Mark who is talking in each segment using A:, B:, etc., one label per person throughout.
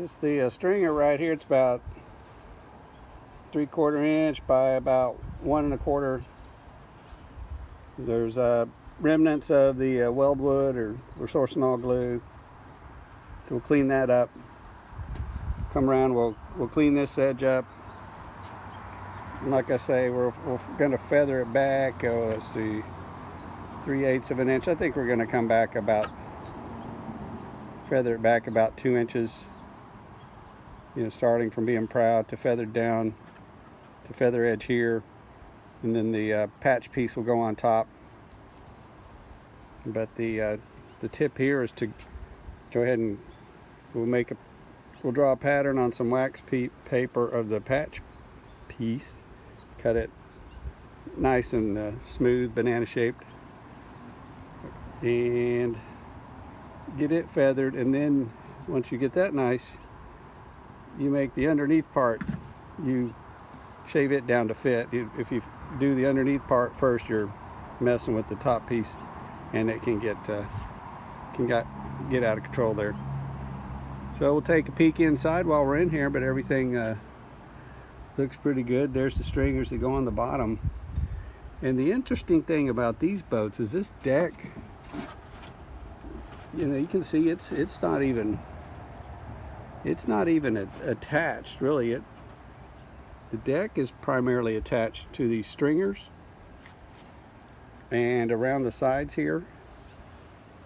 A: It's the stringer right here. It's about 3/4 inch by about 1 1/4. There's remnants of the weldwood or resorcinol glue. So we'll clean that up. Come around, we'll clean this edge up. And like I say, we're going to feather it back. Let's see, 3/8 of an inch. I think we're going to come back about, feather it back about 2 inches. You know, starting from being proud to feather down to feather edge here, and then the patch piece will go on top. But the tip here is to go ahead and we'll draw a pattern on some wax paper of the patch piece, cut it nice and smooth, banana shaped, and get it feathered. And then once you get that nice, you make the underneath part, you shave it down to fit. If you do the underneath part first, you're messing with the top piece, and it can get out of control there. So we'll take a peek inside while we're in here, but everything looks pretty good. There's the stringers that go on the bottom. And the interesting thing about these boats is this deck, you know, you can see it's not even attached really. The deck is primarily attached to these stringers and around the sides here,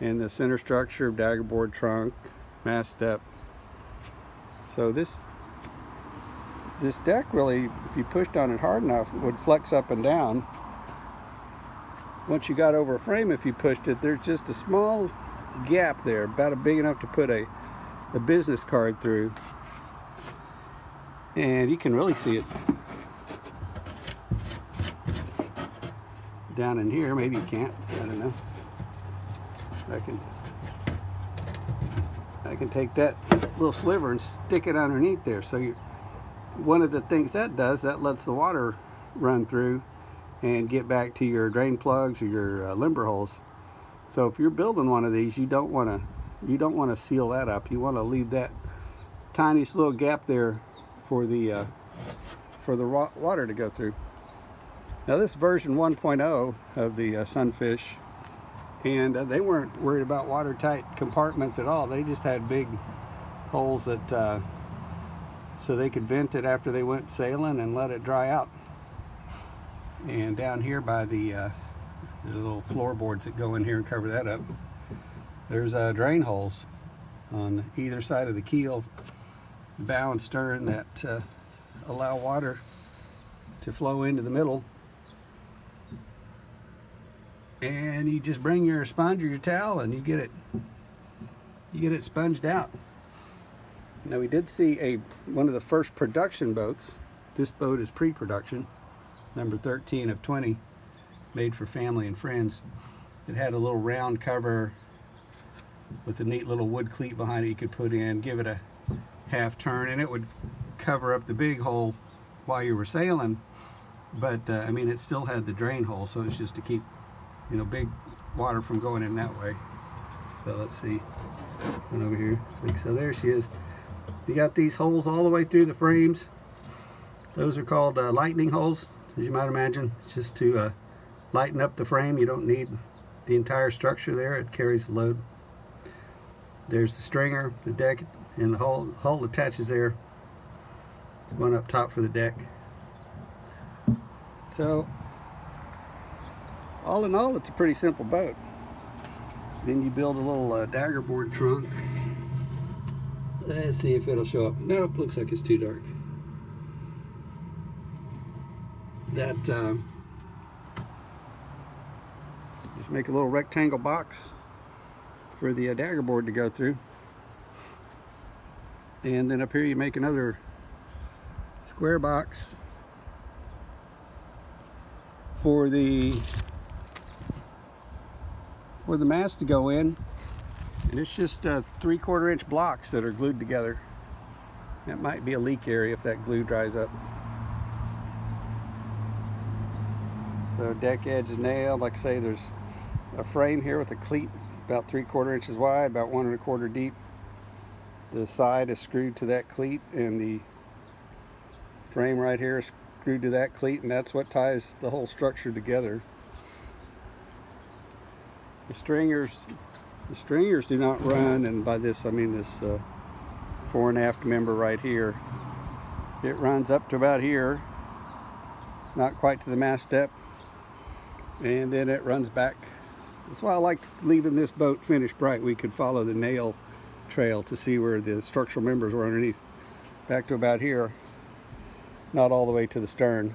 A: and the center structure, daggerboard trunk, mast step. So this deck really, if you pushed on it hard enough, would flex up and down. Once you got over a frame, if you pushed it, there's just a small gap there, about big enough to put a business card through, and you can really see it down in here. Maybe you can't, I don't know. I can take that little sliver and stick it underneath there. So one of the things that does, that lets the water run through and get back to your drain plugs or your limber holes. So if you're building one of these, you don't want to seal that up. You want to leave that tiniest little gap there for the water to go through. Now this is version 1.0 of the Sunfish, and they weren't worried about watertight compartments at all. They just had big holes that so they could vent it after they went sailing and let it dry out. And down here by the little floorboards that go in here and cover that up, there's drain holes on either side of the keel, bow and stern, that allow water to flow into the middle. And you just bring your sponge or your towel and you get it sponged out. Now we did see one of the first production boats. This boat is pre-production, number 13 of 20, made for family and friends. It had a little round cover with a neat little wood cleat behind it you could put in, give it a half turn, and it would cover up the big hole while you were sailing. But I mean, it still had the drain hole, so it's just to keep, you know, big water from going in that way. So let's see what's going over here. So there she is. You got these holes all the way through the frames. Those are called lightning holes, as you might imagine. It's just to lighten up the frame. You don't need the entire structure there. It carries the load. There's the stringer, the deck, and the hull attaches there. There's one up top for the deck. So all in all, it's a pretty simple boat. Then you build a little daggerboard trunk. Let's see if it'll show up. Nope, looks like it's too dark. That just make a little rectangle box for the daggerboard to go through, and then up here you make another square box for the mast to go in, and it's just 3/4 inch blocks that are glued together. That might be a leak area if that glue dries up. So deck edge is nailed. Like I say, there's a frame here with a cleat about 3/4 inches wide, about 1 1/4 deep. The side is screwed to that cleat, and the frame right here is screwed to that cleat, and that's what ties the whole structure together. The stringers do not run, and by this I mean this fore and aft member right here. It runs up to about here, not quite to the mast step, and then it runs back. That's why I like leaving this boat finished bright. We could follow the nail trail to see where the structural members were underneath, back to about here, not all the way to the stern.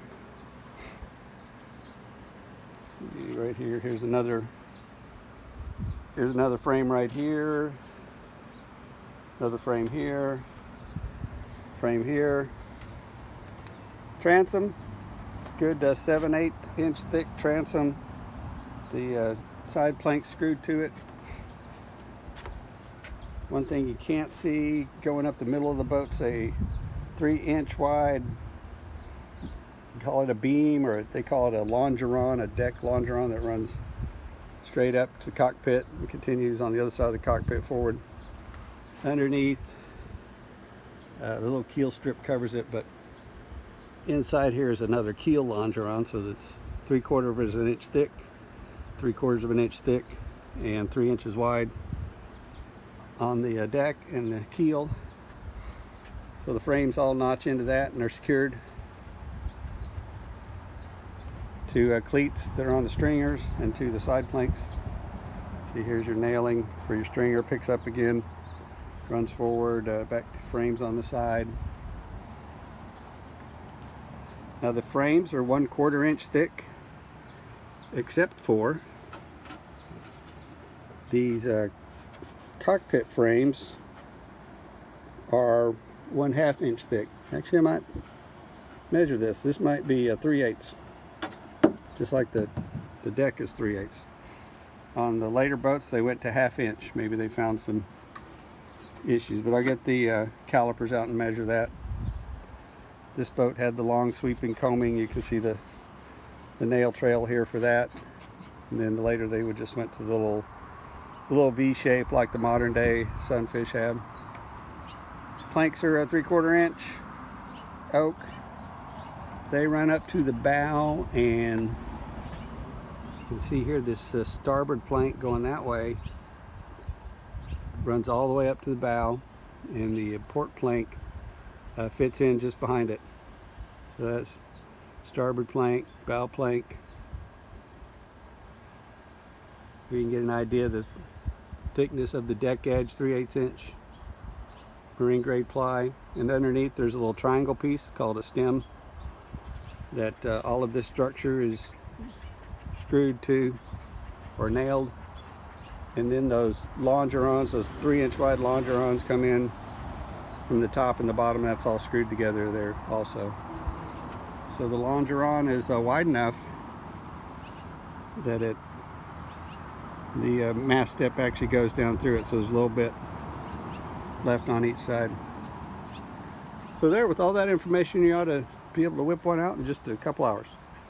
A: Right here, here's another frame right here, another frame here, frame here. Transom, it's good 7/8 inch thick transom. The side plank screwed to it. One thing you can't see going up the middle of the boat's a 3-inch wide, call it a beam, or they call it a longeron, a deck longeron that runs straight up to the cockpit and continues on the other side of the cockpit forward. Underneath, the little keel strip covers it, but inside here is another keel longeron, so that's 3/4 of an inch thick, 3/4 of an inch thick, and 3 inches wide on the deck and the keel. So the frames all notch into that, and they're secured to cleats that are on the stringers and to the side planks. See, here's your nailing for your stringer. Picks up again, runs forward, back to frames on the side. Now the frames are 1/4 inch thick, except for these cockpit frames are 1/2 inch thick. Actually, I might measure this. This might be 3/8, just like the deck is 3/8. On the later boats, they went to 1/2 inch. Maybe they found some issues, but I'll get the calipers out and measure that. This boat had the long sweeping combing. You can see the nail trail here for that. And then later they would just went to the little V shape like the modern day Sunfish have. Planks are 3/4 inch oak. They run up to the bow, and you can see here this starboard plank going that way runs all the way up to the bow, and the port plank fits in just behind it. So that's starboard plank, bow plank. You can get an idea of the thickness of the deck edge, 3/8 inch marine grade ply. And underneath there's a little triangle piece called a stem that all of this structure is screwed to or nailed. And then those longerons, those 3-inch wide longerons, come in from the top and the bottom. That's all screwed together there also. So the longeron is wide enough that the mast step actually goes down through it, so there's a little bit left on each side. So there, with all that information, you ought to be able to whip one out in just a couple hours.